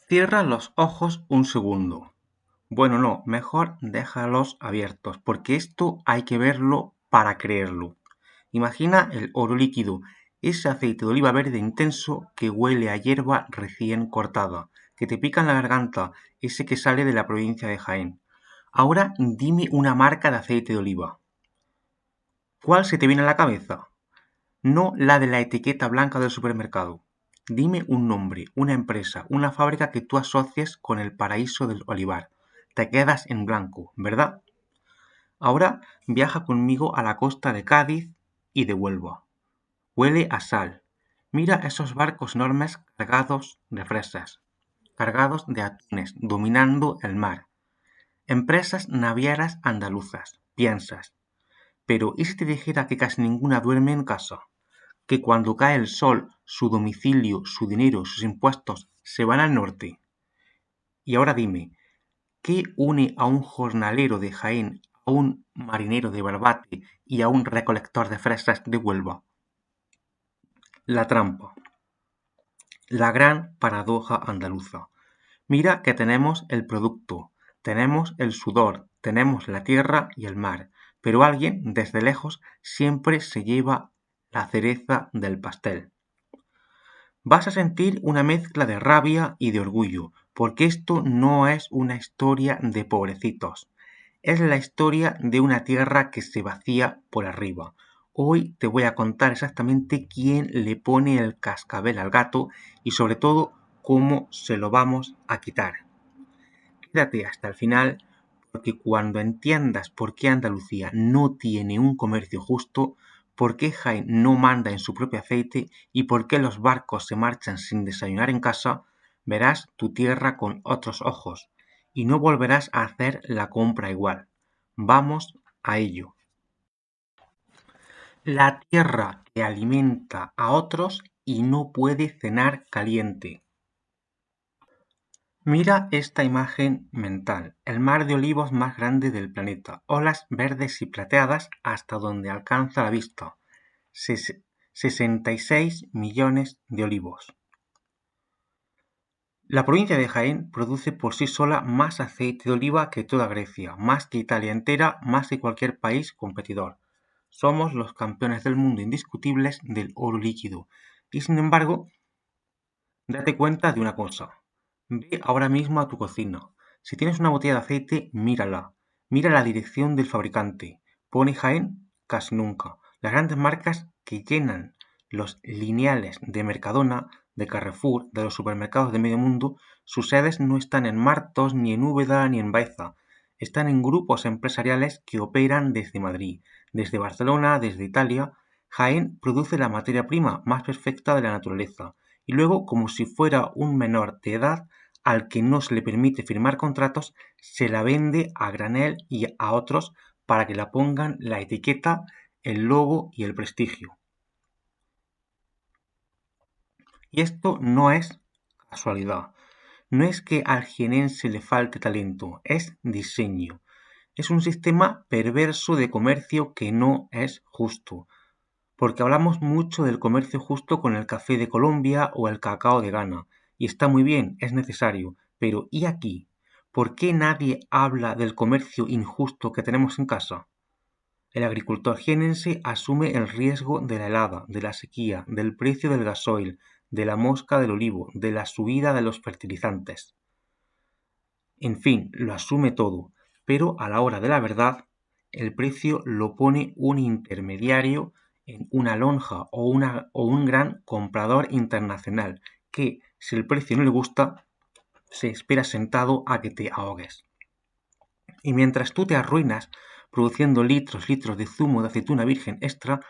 Cierra los ojos un segundo. Bueno, no, mejor déjalos abiertos, porque esto hay que verlo para creerlo. Imagina el oro líquido, ese aceite de oliva verde intenso que huele a hierba recién cortada, que te pica en la garganta, ese que sale de la provincia de Jaén. Ahora dime una marca de aceite de oliva. ¿Cuál se te viene a la cabeza? No la de la etiqueta blanca del supermercado. Dime un nombre, una empresa, una fábrica que tú asocies con el paraíso del olivar. Te quedas en blanco, ¿verdad? Ahora viaja conmigo a la costa de Cádiz y de Huelva. Huele a sal. Mira esos barcos enormes cargados de fresas, cargados de atunes, dominando el mar. Empresas navieras andaluzas. Piensas, pero ¿y si te dijera que casi ninguna duerme en casa? Que cuando cae el sol, su domicilio, su dinero, sus impuestos se van al norte. Y ahora dime, ¿qué une a un jornalero de Jaén, a un marinero de Barbate y a un recolector de fresas de Huelva? La trampa, la gran paradoja andaluza. Mira que tenemos el producto, tenemos el sudor, tenemos la tierra y el mar, pero alguien desde lejos siempre se lleva la cereza del pastel. Vas a sentir una mezcla de rabia y de orgullo, porque esto no es una historia de pobrecitos, es la historia de una tierra que se vacía por arriba. Hoy te voy a contar exactamente quién le pone el cascabel al gato y sobre todo cómo se lo vamos a quitar. Quédate hasta el final porque cuando entiendas por qué Andalucía no tiene un comercio justo, por qué Jaén no manda en su propio aceite y por qué los barcos se marchan sin desayunar en casa, verás tu tierra con otros ojos y no volverás a hacer la compra igual. Vamos a ello. La tierra que alimenta a otros y no puede cenar caliente. Mira esta imagen mental, el mar de olivos más grande del planeta, olas verdes y plateadas hasta donde alcanza la vista, 66 millones de olivos. La provincia de Jaén produce por sí sola más aceite de oliva que toda Grecia, más que Italia entera, más que cualquier país competidor. Somos los campeones del mundo indiscutibles del oro líquido. Y sin embargo, date cuenta de una cosa. Ve ahora mismo a tu cocina. Si tienes una botella de aceite, mírala. Mira la dirección del fabricante. ¿Pone Jaén? Casi nunca. Las grandes marcas que llenan los lineales de Mercadona, de Carrefour, de los supermercados de medio mundo, sus sedes no están en Martos, ni en Úbeda, ni en Baeza. Están en grupos empresariales que operan desde Madrid, desde Barcelona, desde Italia. Jaén produce la materia prima más perfecta de la naturaleza y luego, como si fuera un menor de edad al que no se le permite firmar contratos, se la vende a granel y a otros para que la pongan la etiqueta, el logo y el prestigio. Y esto no es casualidad. No es que al jienense le falte talento, es diseño. Es un sistema perverso de comercio que no es justo. Porque hablamos mucho del comercio justo con el café de Colombia o el cacao de Ghana, y está muy bien, es necesario, pero ¿y aquí? ¿Por qué nadie habla del comercio injusto que tenemos en casa? El agricultor jienense asume el riesgo de la helada, de la sequía, del precio del gasoil, de la mosca del olivo, de la subida de los fertilizantes. En fin, lo asume todo, pero a la hora de la verdad, el precio lo pone un intermediario en una lonja o un gran comprador internacional que, si el precio no le gusta, se espera sentado a que te ahogues. Y mientras tú te arruinas produciendo litros de zumo de aceituna virgen extra,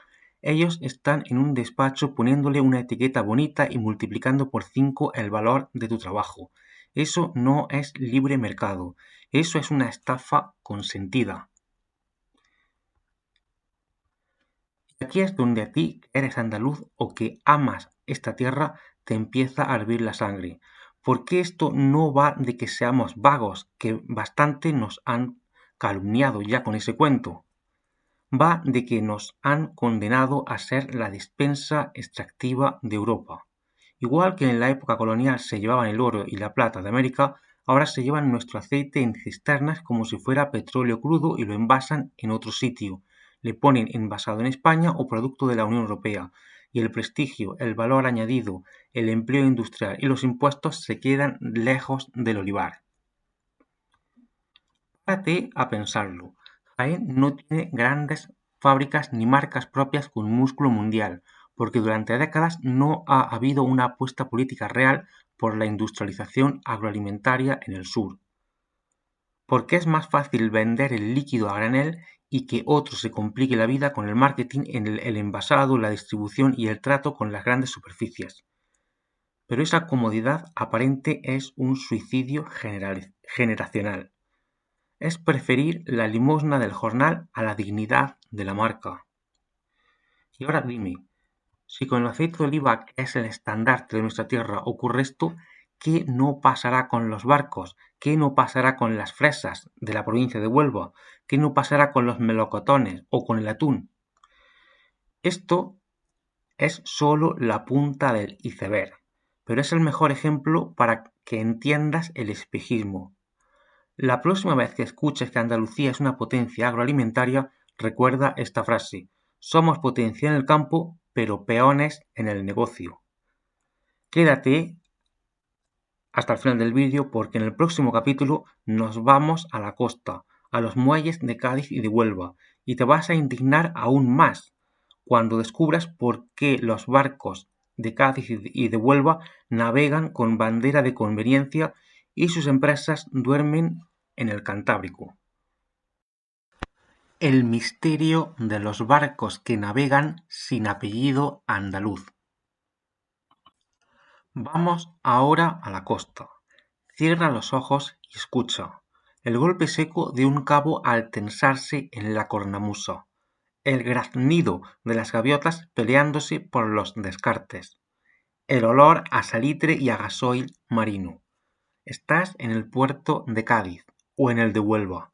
ellos están en un despacho poniéndole una etiqueta bonita y multiplicando por 5 el valor de tu trabajo. Eso no es libre mercado, eso es una estafa consentida. Y aquí es donde a ti, que eres andaluz o que amas esta tierra, te empieza a hervir la sangre. Porque esto no va de que seamos vagos, que bastante nos han calumniado ya con ese cuento. Va de que nos han condenado a ser la despensa extractiva de Europa. Igual que en la época colonial se llevaban el oro y la plata de América, ahora se llevan nuestro aceite en cisternas como si fuera petróleo crudo y lo envasan en otro sitio. Le ponen envasado en España o producto de la Unión Europea. Y el prestigio, el valor añadido, el empleo industrial y los impuestos se quedan lejos del olivar. Párate a pensarlo. Jaén no tiene grandes fábricas ni marcas propias con músculo mundial, porque durante décadas no ha habido una apuesta política real por la industrialización agroalimentaria en el sur. Porque es más fácil vender el líquido a granel y que otro se complique la vida con el marketing en el envasado, la distribución y el trato con las grandes superficies. Pero esa comodidad aparente es un suicidio generacional. Es preferir la limosna del jornal a la dignidad de la marca. Y ahora dime, si con el aceite de oliva, que es el estandarte de nuestra tierra, ocurre esto, ¿qué no pasará con los barcos? ¿Qué no pasará con las fresas de la provincia de Huelva? ¿Qué no pasará con los melocotones o con el atún? Esto es solo la punta del iceberg, pero es el mejor ejemplo para que entiendas el espejismo. La próxima vez que escuches que Andalucía es una potencia agroalimentaria, recuerda esta frase: somos potencia en el campo, pero peones en el negocio. Quédate hasta el final del vídeo porque en el próximo capítulo nos vamos a la costa, a los muelles de Cádiz y de Huelva, y te vas a indignar aún más cuando descubras por qué los barcos de Cádiz y de Huelva navegan con bandera de conveniencia y sus empresas duermen en el Cantábrico. El misterio de los barcos que navegan sin apellido andaluz. Vamos ahora a la costa. Cierra los ojos y escucha el golpe seco de un cabo al tensarse en la cornamusa, el graznido de las gaviotas peleándose por los descartes, el olor a salitre y a gasoil marino. Estás en el puerto de Cádiz o en el de Huelva.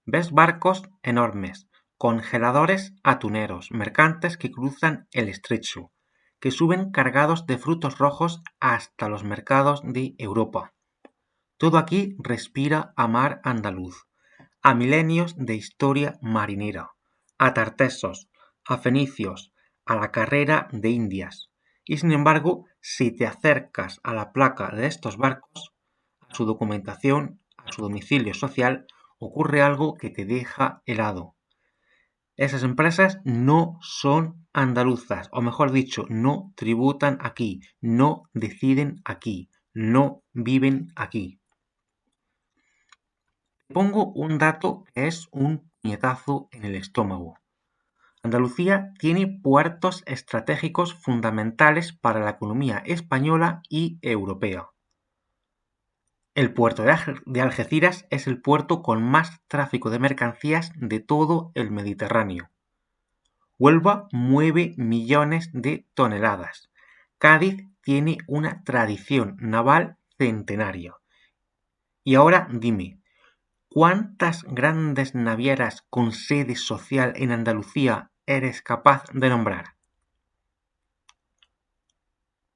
Ves barcos enormes, congeladores atuneros, mercantes que cruzan el estrecho, que suben cargados de frutos rojos hasta los mercados de Europa. Todo aquí respira a mar andaluz, a milenios de historia marinera, a tartesos, a fenicios, a la carrera de Indias. Y sin embargo, si te acercas a la placa de estos barcos, a su documentación, a su domicilio social, ocurre algo que te deja helado. Esas empresas no son andaluzas, o mejor dicho, no tributan aquí, no deciden aquí, no viven aquí. Pongo un dato que es un puñetazo en el estómago. Andalucía tiene puertos estratégicos fundamentales para la economía española y europea. El puerto de Algeciras es el puerto con más tráfico de mercancías de todo el Mediterráneo. Huelva mueve millones de toneladas. Cádiz tiene una tradición naval centenaria. Y ahora dime, ¿cuántas grandes navieras con sede social en Andalucía eres capaz de nombrar?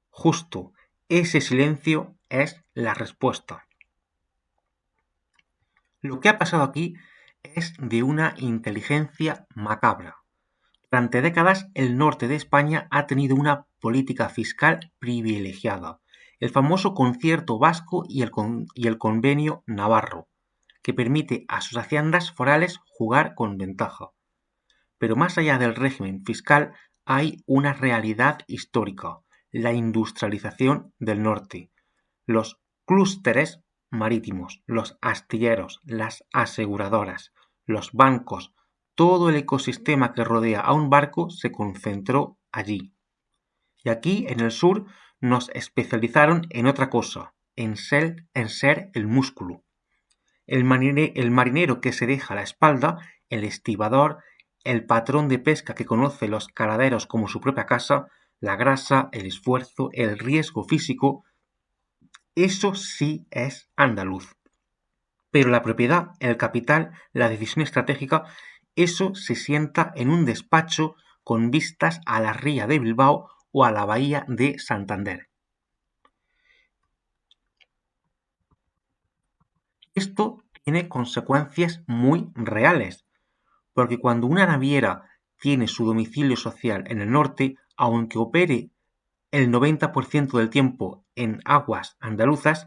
Justo, ese silencio es la respuesta. Lo que ha pasado aquí es de una inteligencia macabra. Durante décadas, el norte de España ha tenido una política fiscal privilegiada, el famoso concierto vasco y el convenio navarro, que permite a sus haciendas forales jugar con ventaja. Pero más allá del régimen fiscal hay una realidad histórica, la industrialización del norte, los clústeres marítimos, los astilleros, las aseguradoras, los bancos, todo el ecosistema que rodea a un barco se concentró allí. Y aquí, en el sur, nos especializaron en otra cosa, en ser el músculo. El marinero que se deja a la espalda, el estibador, el patrón de pesca que conoce los caladeros como su propia casa, la grasa, el esfuerzo, el riesgo físico, eso sí es andaluz. Pero la propiedad, el capital, la decisión estratégica, eso se sienta en un despacho con vistas a la ría de Bilbao o a la bahía de Santander. Esto tiene consecuencias muy reales, porque cuando una naviera tiene su domicilio social en el norte, aunque opere el 90% del tiempo en aguas andaluzas,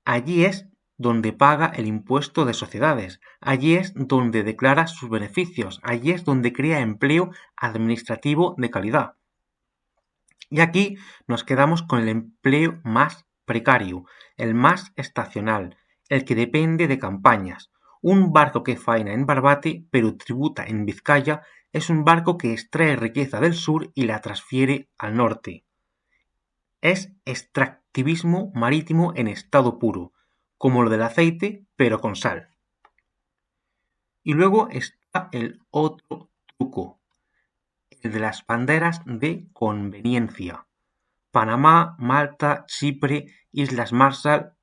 allí es donde paga el impuesto de sociedades, allí es donde declara sus beneficios, allí es donde crea empleo administrativo de calidad. Y aquí nos quedamos con el empleo más precario, el más estacional, el que depende de campañas. Un barco que faena en Barbate pero tributa en Vizcaya es un barco que extrae riqueza del sur y la transfiere al norte. Es extractivismo marítimo en estado puro, como lo del aceite pero con sal. Y luego está el otro truco, el de las banderas de conveniencia. Panamá, Malta, Chipre, Islas Marshall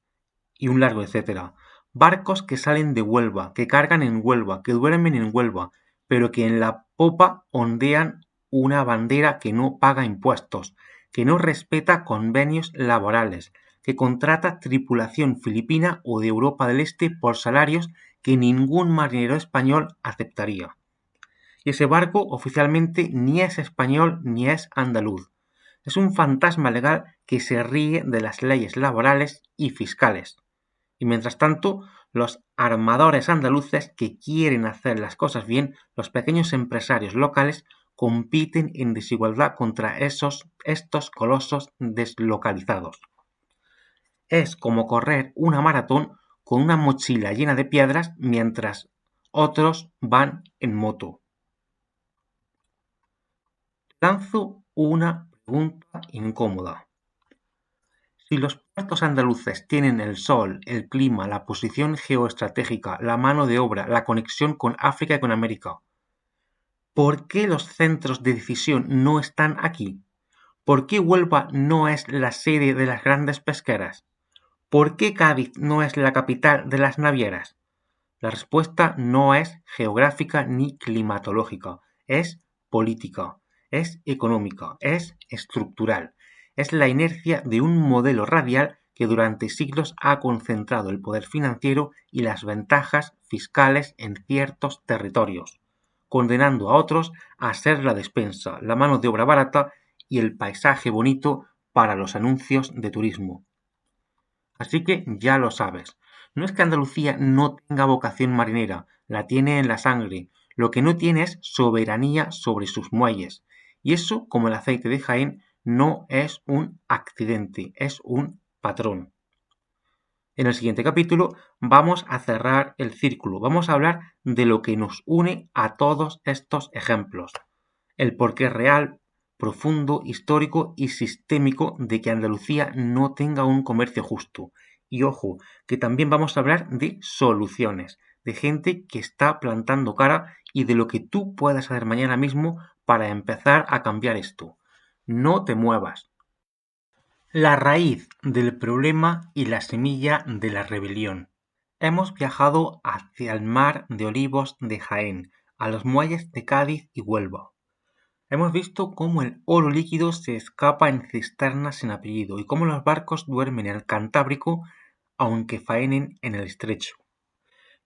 y un largo etcétera. Barcos que salen de Huelva, que cargan en Huelva, que duermen en Huelva, pero que en la popa ondean una bandera que no paga impuestos, que no respeta convenios laborales, que contrata tripulación filipina o de Europa del Este por salarios que ningún marinero español aceptaría. Y ese barco oficialmente ni es español ni es andaluz. Es un fantasma legal que se ríe de las leyes laborales y fiscales. Y mientras tanto, los armadores andaluces que quieren hacer las cosas bien, los pequeños empresarios locales, compiten en desigualdad contra estos colosos deslocalizados. Es como correr una maratón con una mochila llena de piedras mientras otros van en moto. Lanzo una pregunta incómoda. Si los puertos andaluces tienen el sol, el clima, la posición geoestratégica, la mano de obra, la conexión con África y con América, ¿por qué los centros de decisión no están aquí? ¿Por qué Huelva no es la sede de las grandes pesqueras? ¿Por qué Cádiz no es la capital de las navieras? La respuesta no es geográfica ni climatológica, es política, es económica, es estructural. Es la inercia de un modelo radial que durante siglos ha concentrado el poder financiero y las ventajas fiscales en ciertos territorios, condenando a otros a ser la despensa, la mano de obra barata y el paisaje bonito para los anuncios de turismo. Así que ya lo sabes. No es que Andalucía no tenga vocación marinera, la tiene en la sangre. Lo que no tiene es soberanía sobre sus muelles. Y eso, como el aceite de Jaén, no es un accidente, es un patrón. En el siguiente capítulo vamos a cerrar el círculo, vamos a hablar de lo que nos une a todos estos ejemplos. El porqué real, profundo, histórico y sistémico de que Andalucía no tenga un comercio justo. Y ojo, que también vamos a hablar de soluciones, de gente que está plantando cara y de lo que tú puedes hacer mañana mismo para empezar a cambiar esto. No te muevas. La raíz del problema y la semilla de la rebelión. Hemos viajado hacia el mar de olivos de Jaén, a los muelles de Cádiz y Huelva. Hemos visto cómo el oro líquido se escapa en cisternas sin apellido y cómo los barcos duermen en el Cantábrico aunque faenen en el estrecho.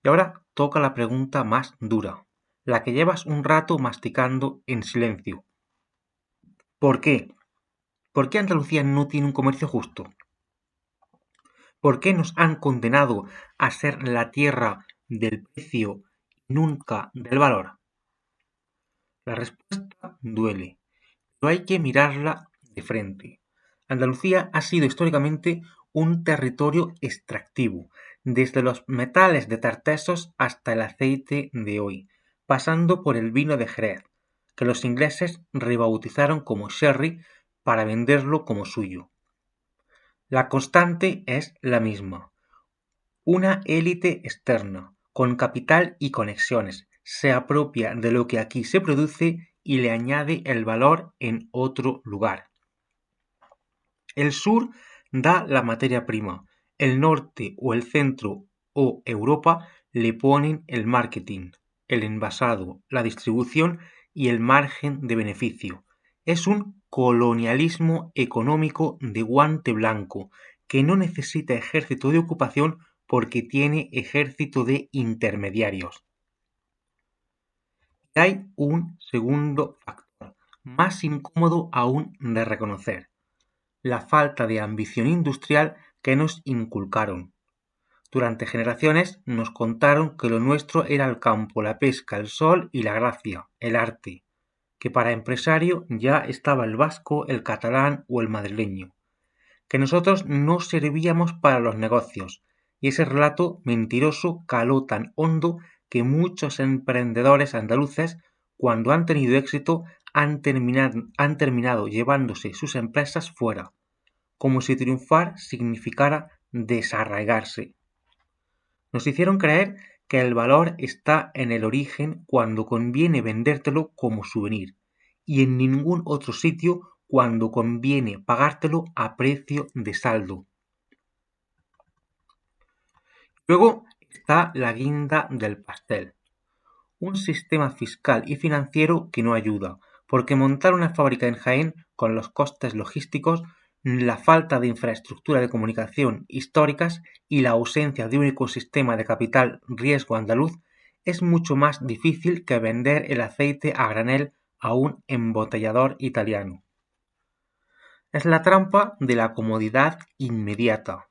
Y ahora toca la pregunta más dura, la que llevas un rato masticando en silencio. ¿Por qué? ¿Por qué Andalucía no tiene un comercio justo? ¿Por qué nos han condenado a ser la tierra del precio y nunca del valor? La respuesta duele, pero hay que mirarla de frente. Andalucía ha sido históricamente un territorio extractivo, desde los metales de Tartesos hasta el aceite de hoy, pasando por el vino de Jerez, que los ingleses rebautizaron como sherry para venderlo como suyo. La constante es la misma. Una élite externa, con capital y conexiones, se apropia de lo que aquí se produce y le añade el valor en otro lugar. El sur da la materia prima, el norte o el centro o Europa le ponen el marketing, el envasado, la distribución y el margen de beneficio. Es un colonialismo económico de guante blanco que no necesita ejército de ocupación porque tiene ejército de intermediarios. Y hay un segundo factor, más incómodo aún de reconocer: la falta de ambición industrial que nos inculcaron. Durante generaciones nos contaron que lo nuestro era el campo, la pesca, el sol y la gracia, el arte, que para empresario ya estaba el vasco, el catalán o el madrileño, que nosotros no servíamos para los negocios, y ese relato mentiroso caló tan hondo que muchos emprendedores andaluces, cuando han tenido éxito, han terminado llevándose sus empresas fuera, como si triunfar significara desarraigarse. Nos hicieron creer que el valor está en el origen cuando conviene vendértelo como souvenir, y en ningún otro sitio cuando conviene pagártelo a precio de saldo. Luego está la guinda del pastel: un sistema fiscal y financiero que no ayuda, porque montar una fábrica en Jaén con los costes logísticos, la falta de infraestructura de comunicación históricas y la ausencia de un ecosistema de capital riesgo andaluz es mucho más difícil que vender el aceite a granel a un embotellador italiano. Es la trampa de la comodidad inmediata.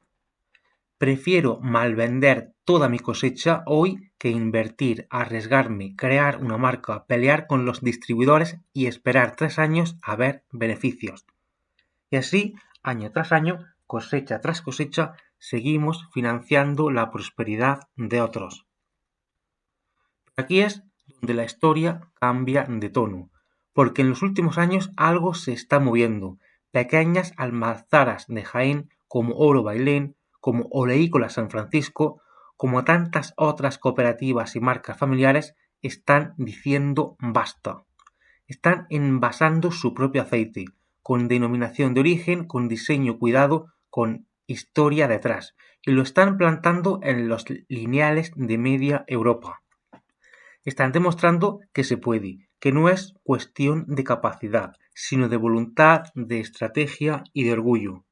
Prefiero malvender toda mi cosecha hoy que invertir, arriesgarme, crear una marca, pelear con los distribuidores y esperar 3 años a ver beneficios. Y así, año tras año, cosecha tras cosecha, seguimos financiando la prosperidad de otros. Aquí es donde la historia cambia de tono, porque en los últimos años algo se está moviendo. Pequeñas almazaras de Jaén como Oro Bailén, como Oleícola San Francisco, como tantas otras cooperativas y marcas familiares, están diciendo basta. Están envasando su propio aceite, con denominación de origen, con diseño cuidado, con historia detrás, y lo están plantando en los lineales de media Europa. Están demostrando que se puede, que no es cuestión de capacidad, sino de voluntad, de estrategia y de orgullo.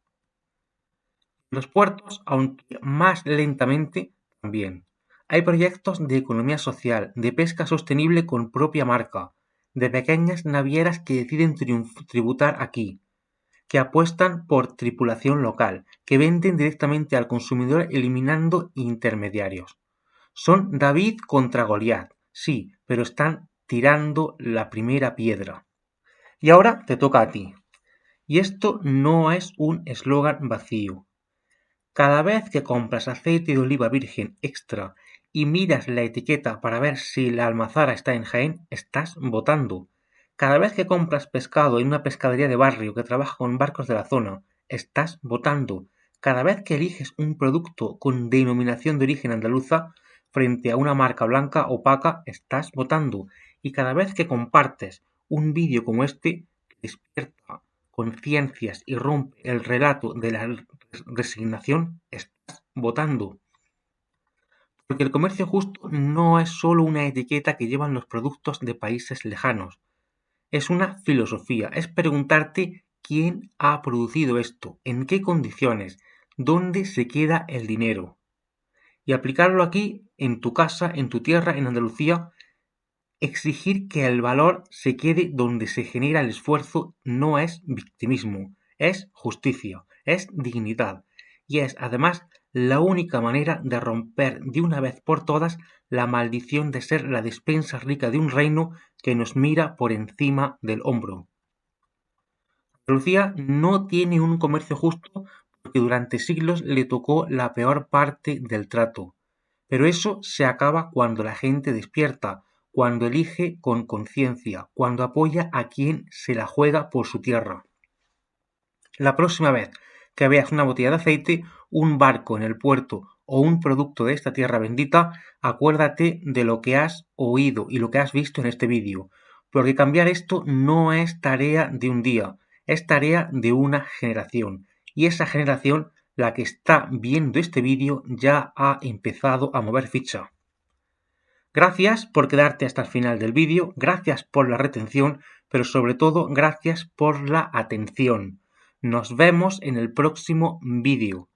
Los puertos, aunque más lentamente, también. Hay proyectos de economía social, de pesca sostenible con propia marca, de pequeñas navieras que deciden tributar aquí, que apuestan por tripulación local, que venden directamente al consumidor eliminando intermediarios. Son David contra Goliat, sí, pero están tirando la primera piedra. Y ahora te toca a ti. Y esto no es un eslogan vacío. Cada vez que compras aceite de oliva virgen extra y miras la etiqueta para ver si la almazara está en Jaén, estás votando. Cada vez que compras pescado en una pescadería de barrio que trabaja con barcos de la zona, estás votando. Cada vez que eliges un producto con denominación de origen andaluza frente a una marca blanca opaca, estás votando. Y cada vez que compartes un vídeo como este, que despierta conciencias y rompe el relato de la resignación, estás votando. Porque el comercio justo no es solo una etiqueta que llevan los productos de países lejanos. Es una filosofía, es preguntarte quién ha producido esto, en qué condiciones, dónde se queda el dinero. Y aplicarlo aquí, en tu casa, en tu tierra, en Andalucía. Exigir que el valor se quede donde se genera el esfuerzo no es victimismo, es justicia, es dignidad y es además la única manera de romper de una vez por todas la maldición de ser la despensa rica de un reino que nos mira por encima del hombro. Andalucía no tiene un comercio justo porque durante siglos le tocó la peor parte del trato, pero eso se acaba cuando la gente despierta, cuando elige con conciencia, cuando apoya a quien se la juega por su tierra. La próxima vez que veas una botella de aceite, un barco en el puerto o un producto de esta tierra bendita, acuérdate de lo que has oído y lo que has visto en este vídeo, porque cambiar esto no es tarea de un día, es tarea de una generación, y esa generación, la que está viendo este vídeo, ya ha empezado a mover ficha. Gracias por quedarte hasta el final del vídeo, gracias por la retención, pero sobre todo gracias por la atención. Nos vemos en el próximo vídeo.